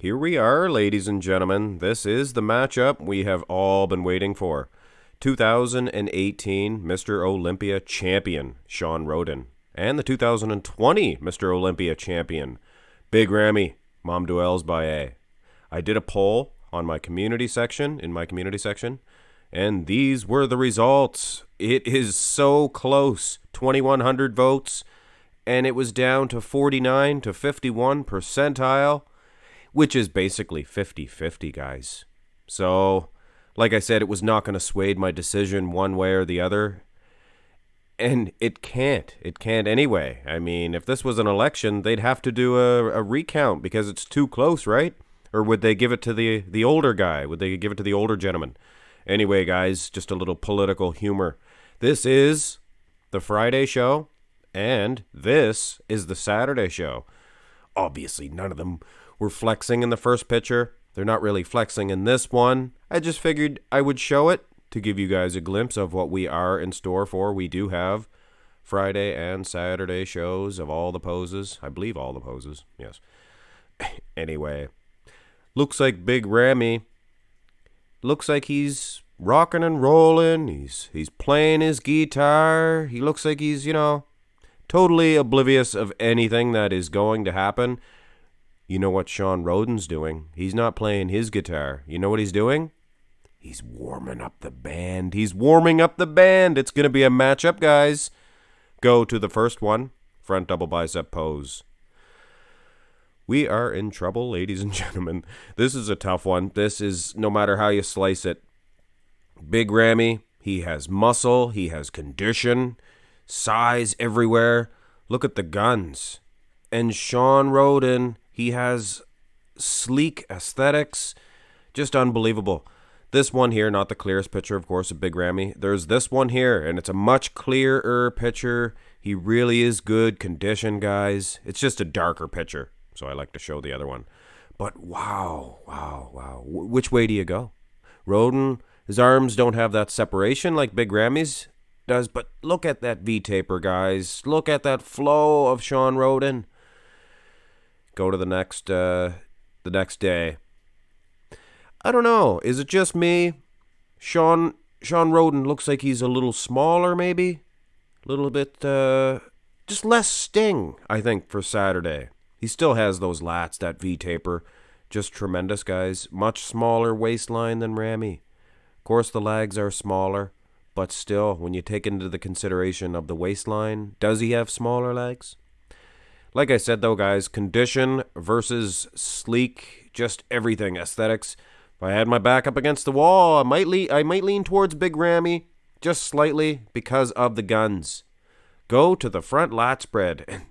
Here we are, ladies and gentlemen. This is the matchup we have all been waiting for. 2018 Mr. Olympia champion, Shawn Rhoden. And the 2020 Mr. Olympia champion, Big Ramy, Mamdouh Elssbiay. I did a poll on my community section, and these were the results. It is so close. 2,100 votes, and it was down to 49 to 51 percentile, which is basically 50-50, guys. So, like I said, it was not going to sway my decision one way or the other. And it can't. It can't anyway. I mean, if this was an election, they'd have to do a recount because it's too close, right? Or would they give it to the older guy? Would they give it to the older gentleman? Anyway, guys, just a little political humor. This is the Friday show, and this is the Saturday show. Obviously, none of them were flexing in the first picture. They're not really flexing in this one. I just figured I would show it to give you guys a glimpse of what we are in store for. We do have Friday and Saturday shows of all the poses. I believe all the poses, yes. Anyway, looks like Big Ramy. Looks like he's rocking and rolling. He's playing his guitar. He looks like he's, totally oblivious of anything that is going to happen. You know what Shawn Rhoden's doing? He's not playing his guitar. You know what he's doing? He's warming up the band. It's going to be a matchup, guys. Go to the first one. Front double bicep pose. We are in trouble, ladies and gentlemen. This is a tough one. This is, no matter how you slice it. Big Ramy, he has muscle. He has condition. Size everywhere. Look at the guns. And Shawn Rhoden, he has sleek aesthetics. Just unbelievable. This one here, not the clearest picture, of course, of Big Ramy. There's this one here, and it's a much clearer picture. He really is good condition, guys. It's just a darker picture, so I like to show the other one. But wow. Which way do you go? Rhoden, his arms don't have that separation like Big Ramy's does, but look at that V-taper, guys. Look at that flow of Shawn Rhoden. Go to the next day. I don't know. Is it just me? Shawn Rhoden looks like he's a little smaller, maybe? A little bit, just less sting, I think, for Saturday. He still has those lats, that V-taper. Just tremendous, guys. Much smaller waistline than Ramy. Of course, the legs are smaller, but still, when you take into the consideration of the waistline, does he have smaller legs? Like I said, though, guys, condition versus sleek, just everything, aesthetics. If I had my back up against the wall, I might lean towards Big Ramy, just slightly, because of the guns. Go to the front lat spread.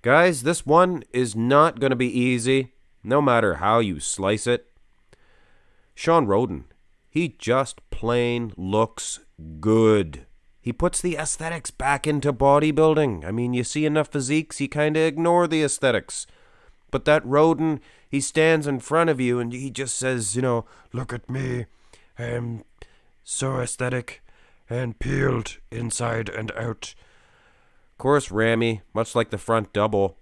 Guys, this one is not going to be easy, no matter how you slice it. Shawn Rhoden, he just plain looks good. He puts the aesthetics back into bodybuilding. I mean, you see enough physiques, you kind of ignore the aesthetics. But that Rhoden, he stands in front of you and he just says, look at me. I am so aesthetic and peeled inside and out. Of course, Ramy, much like the front double,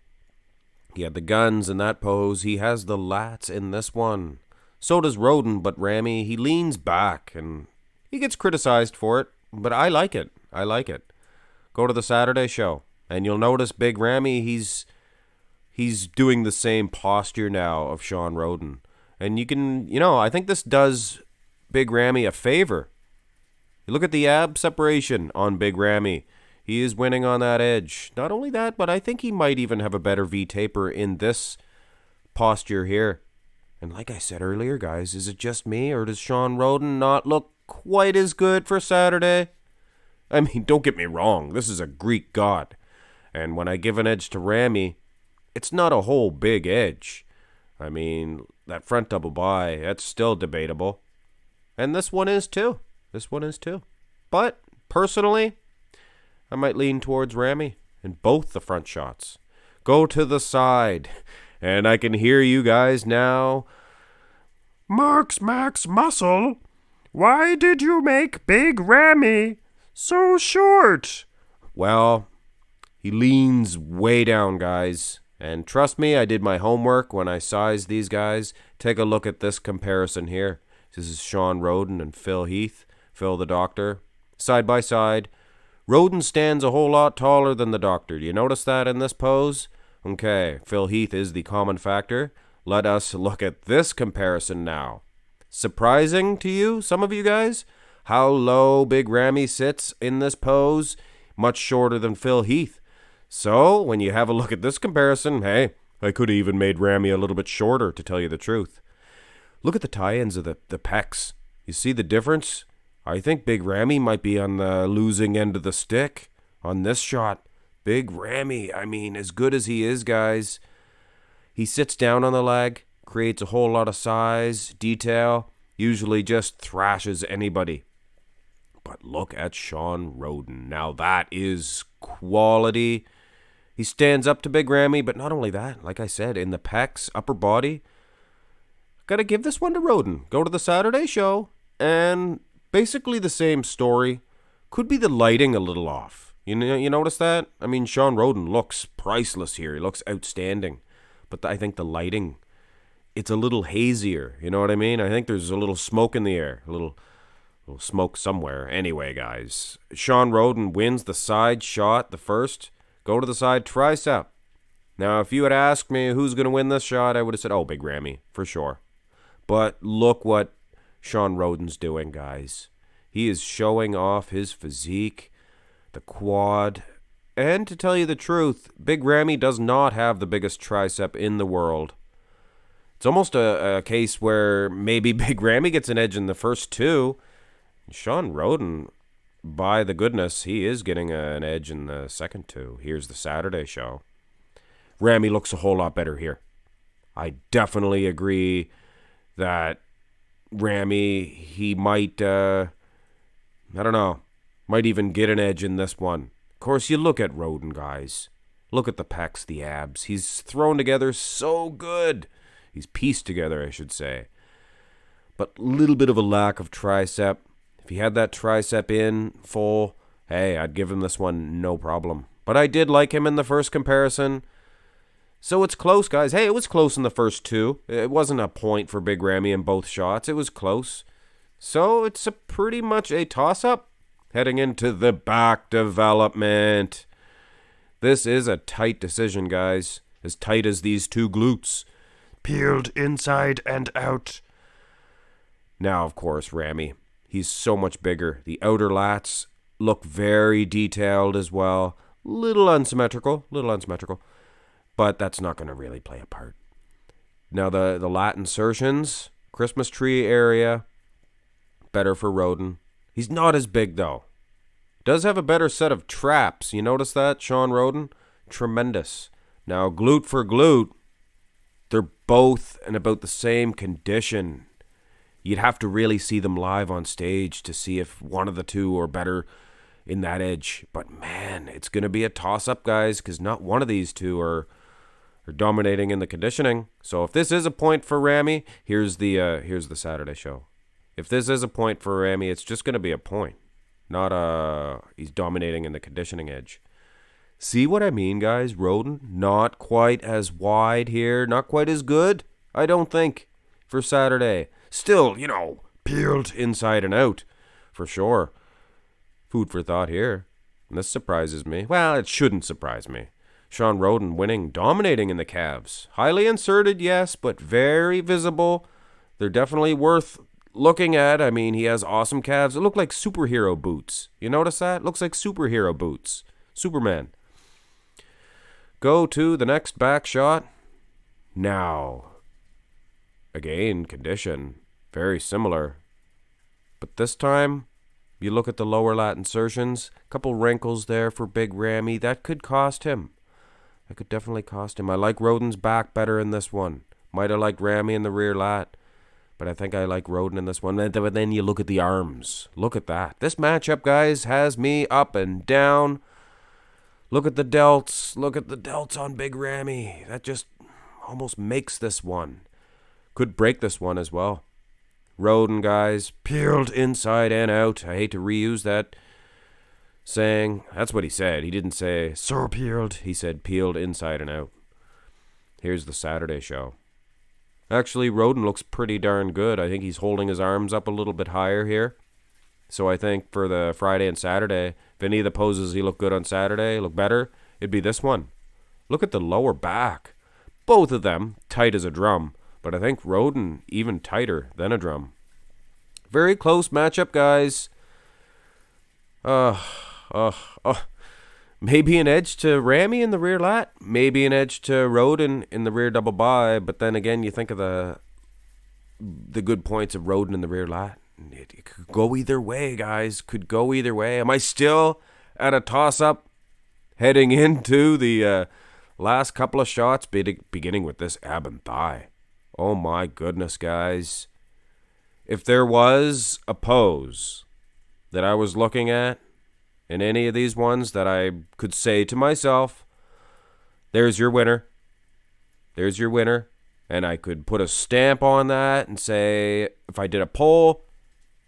he had the guns in that pose. He has the lats in this one. So does Rhoden, but Ramy, he leans back and he gets criticized for it. But I like it. Go to the Saturday show and you'll notice Big Ramy, he's doing the same posture now of Shawn Rhoden. And you can, I think this does Big Ramy a favor. You look at the ab separation on Big Ramy. He is winning on that edge. Not only that, but I think he might even have a better V-taper in this posture here. And like I said earlier, guys, is it just me or does Shawn Rhoden not look quite as good for Saturday? I mean, don't get me wrong. This is a Greek god. And when I give an edge to Ramy, it's not a whole big edge. I mean, that front double bi, that's still debatable. And this one is too. But, personally, I might lean towards Ramy in both the front shots. Go to the side. And I can hear you guys now. Max Muscle, why did you make Big Ramy so short? Well, he leans way down, guys. And trust me, I did my homework when I sized these guys. Take a look at this comparison here. This is Shawn Rhoden and Phil Heath, Phil the Doctor. Side by side. Rhoden stands a whole lot taller than the Doctor. Do you notice that in this pose? Okay, Phil Heath is the common factor. Let us look at this comparison now. Surprising to you, some of you guys? How low Big Ramy sits in this pose? Much shorter than Phil Heath. So, when you have a look at this comparison, hey, I could have even made Ramy a little bit shorter, to tell you the truth. Look at the tie-ins of the pecs. You see the difference? I think Big Ramy might be on the losing end of the stick on this shot. Big Ramy, I mean, as good as he is, guys, he sits down on the leg, creates a whole lot of size, detail, usually just thrashes anybody. But look at Shawn Rhoden. Now that is quality. He stands up to Big Ramy, but not only that, like I said, in the pecs, upper body, gotta give this one to Rhoden. Go to the Saturday show, and basically the same story. Could be the lighting a little off. You notice that? I mean, Shawn Rhoden looks priceless here. He looks outstanding. But I think the lighting, it's a little hazier. You know what I mean? I think there's a little smoke in the air. A little smoke somewhere. Anyway, guys, Shawn Rhoden wins the side shot, the first. Go to the side tricep. Now, if you had asked me who's going to win this shot, I would have said, Big Ramy, for sure. But look what Shawn Rhoden's doing, guys. He is showing off his physique, the quad. And to tell you the truth, Big Ramy does not have the biggest tricep in the world. It's almost a case where maybe Big Ramy gets an edge in the first two. Shawn Rhoden, by the goodness, he is getting an edge in the second two. Here's the Saturday show. Ramy looks a whole lot better here. I definitely agree that Ramy, he might, I don't know, might even get an edge in this one. Of course, you look at Rhoden, guys. Look at the pecs, the abs. He's thrown together so good. He's pieced together, I should say. But a little bit of a lack of tricep. If he had that tricep in full, hey, I'd give him this one no problem. But I did like him in the first comparison. So it's close, guys. Hey, it was close in the first two. It wasn't a point for Big Ramy in both shots. It was close. So it's pretty much a toss-up heading into the back development. This is a tight decision, guys. As tight as these two glutes. Peeled inside and out. Now, of course, Ramy. He's so much bigger. The outer lats look very detailed as well. Little unsymmetrical. But that's not going to really play a part. Now, the lat insertions, Christmas tree area, better for Rhoden. He's not as big, though. Does have a better set of traps. You notice that, Shawn Rhoden? Tremendous. Now, glute for glute, they're both in about the same condition. You'd have to really see them live on stage to see if one of the two are better in that edge. But, man, it's going to be a toss-up, guys, because not one of these two are dominating in the conditioning. So if this is a point for Ramy, here's the Saturday show. If this is a point for Ramy, it's just going to be a point. Not he's dominating in the conditioning edge. See what I mean, guys? Rhoden, not quite as wide here. Not quite as good, I don't think, for Saturday. Still, peeled inside and out, for sure. Food for thought here. And this surprises me. Well, it shouldn't surprise me. Shawn Rhoden winning, dominating in the calves. Highly inserted, yes, but very visible. They're definitely worth looking at. I mean, he has awesome calves. It look like superhero boots. You notice that? Looks like superhero boots. Superman. Go to the next back shot. Now, again, condition. Very similar. But this time, you look at the lower lat insertions. A couple wrinkles there for Big Ramy. That could cost him. That could definitely cost him. I like Rhoden's back better in this one. Might have liked Ramy in the rear lat. But I think I like Rhoden in this one. But then you look at the arms. Look at that. This matchup, guys, has me up and down. Look at the delts. Look at the delts on Big Ramy. That just almost makes this one. Could break this one as well. Rhoden, guys, peeled inside and out. I hate to reuse that saying. That's what he said. He didn't say, so peeled. He said peeled inside and out. Here's the Saturday show. Actually, Rhoden looks pretty darn good. I think he's holding his arms up a little bit higher here. So I think for the Friday and Saturday, if any of the poses he look good on Saturday, look better, it'd be this one. Look at the lower back. Both of them tight as a drum, but I think Rhoden even tighter than a drum. Very close matchup, guys. Maybe an edge to Ramy in the rear lat. Maybe an edge to Rhoden in the rear double by. But then again, you think of the good points of Rhoden in the rear lat. It could go either way, guys. Could go either way. Am I still at a toss-up heading into the last couple of shots, beginning with this ab and thigh? Oh my goodness, guys. If there was a pose that I was looking at in any of these ones that I could say to myself, there's your winner. There's your winner. And I could put a stamp on that and say, if I did a poll,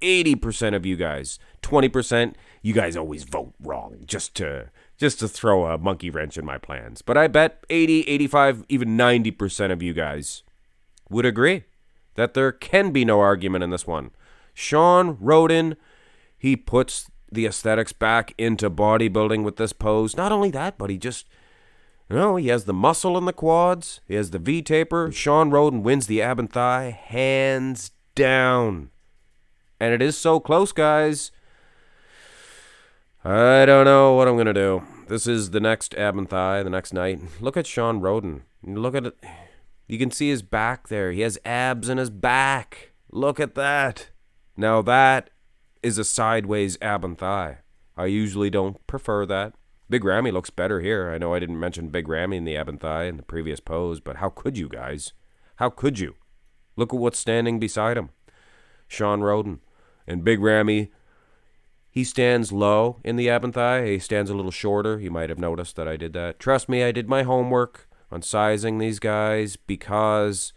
80% of you guys, 20%, you guys always vote wrong just to throw a monkey wrench in my plans. But I bet 80, 85, even 90% of you guys would agree that there can be no argument in this one. Shawn Rhoden, he puts the aesthetics back into bodybuilding with this pose. Not only that, but he just, he has the muscle in the quads. He has the V-taper. Shawn Rhoden wins the ab and thigh hands down. And it is so close, guys. I don't know what I'm going to do. This is the next ab and thigh, the next night. Look at Shawn Rhoden. Look at it. You can see his back there. He has abs in his back. Look at that. Now that is a sideways ab and thigh. I usually don't prefer that. Big Ramy looks better here. I know I didn't mention Big Ramy in the ab and thigh in the previous pose, but how could you, guys? How could you? Look at what's standing beside him. Shawn Rhoden. And Big Ramy, he stands low in the ab and thigh. He stands a little shorter. You might have noticed that I did that. Trust me, I did my homework on sizing these guys because,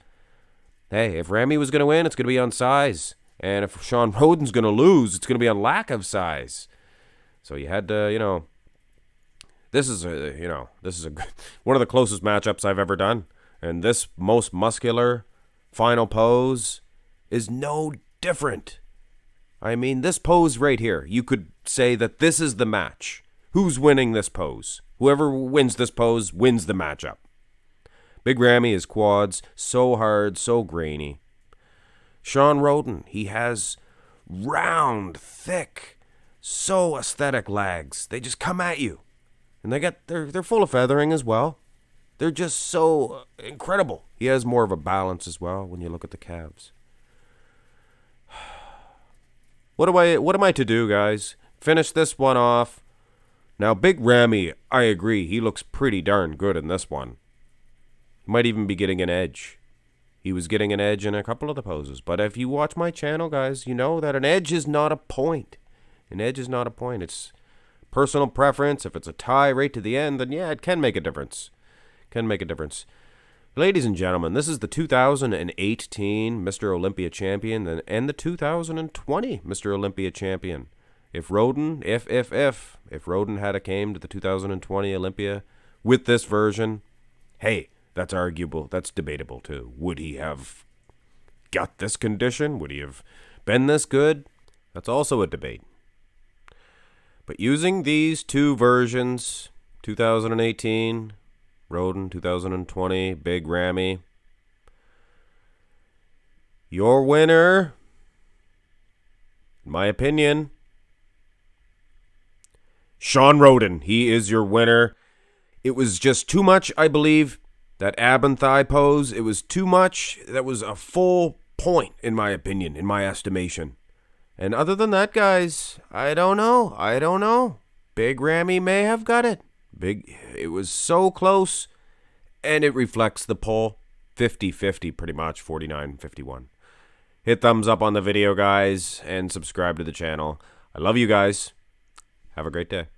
hey, if Ramy was going to win, it's going to be on size. And if Shawn Rhoden's going to lose, it's going to be on lack of size. So you had to, this is one of the closest matchups I've ever done. And this most muscular final pose is no different. I mean, this pose right here, you could say that this is the match. Who's winning this pose? Whoever wins this pose wins the matchup. Big Ramy, his quads, so hard, so grainy. Shawn Rhoden, he has round, thick, so aesthetic legs. They just come at you. And they're full of feathering as well. They're just so incredible. He has more of a balance as well when you look at the calves. What am I to do, guys? Finish this one off. Now, Big Ramy, I agree. He looks pretty darn good in this one. He might even be getting an edge. He was getting an edge in a couple of the poses. But if you watch my channel, guys, you know that an edge is not a point. An edge is not a point. It's personal preference. If it's a tie right to the end, then yeah, it can make a difference. Can make a difference. Ladies and gentlemen, this is the 2018 Mr. Olympia champion and the 2020 Mr. Olympia champion. If Rhoden came to the 2020 Olympia with this version, hey, that's arguable. That's debatable too. Would he have got this condition? Would he have been this good? That's also a debate. But using these two versions, 2018 Rhoden, 2020 Big Ramy, your winner, in my opinion, Shawn Rhoden. He is your winner. It was just too much, I believe. That ab and thigh pose, it was too much. That was a full point, in my opinion, in my estimation. And other than that, guys, I don't know. Big Ramy may have got it. It was so close, and it reflects the poll. 50-50 pretty much, 49-51. Hit thumbs up on the video, guys, and subscribe to the channel. I love you guys. Have a great day.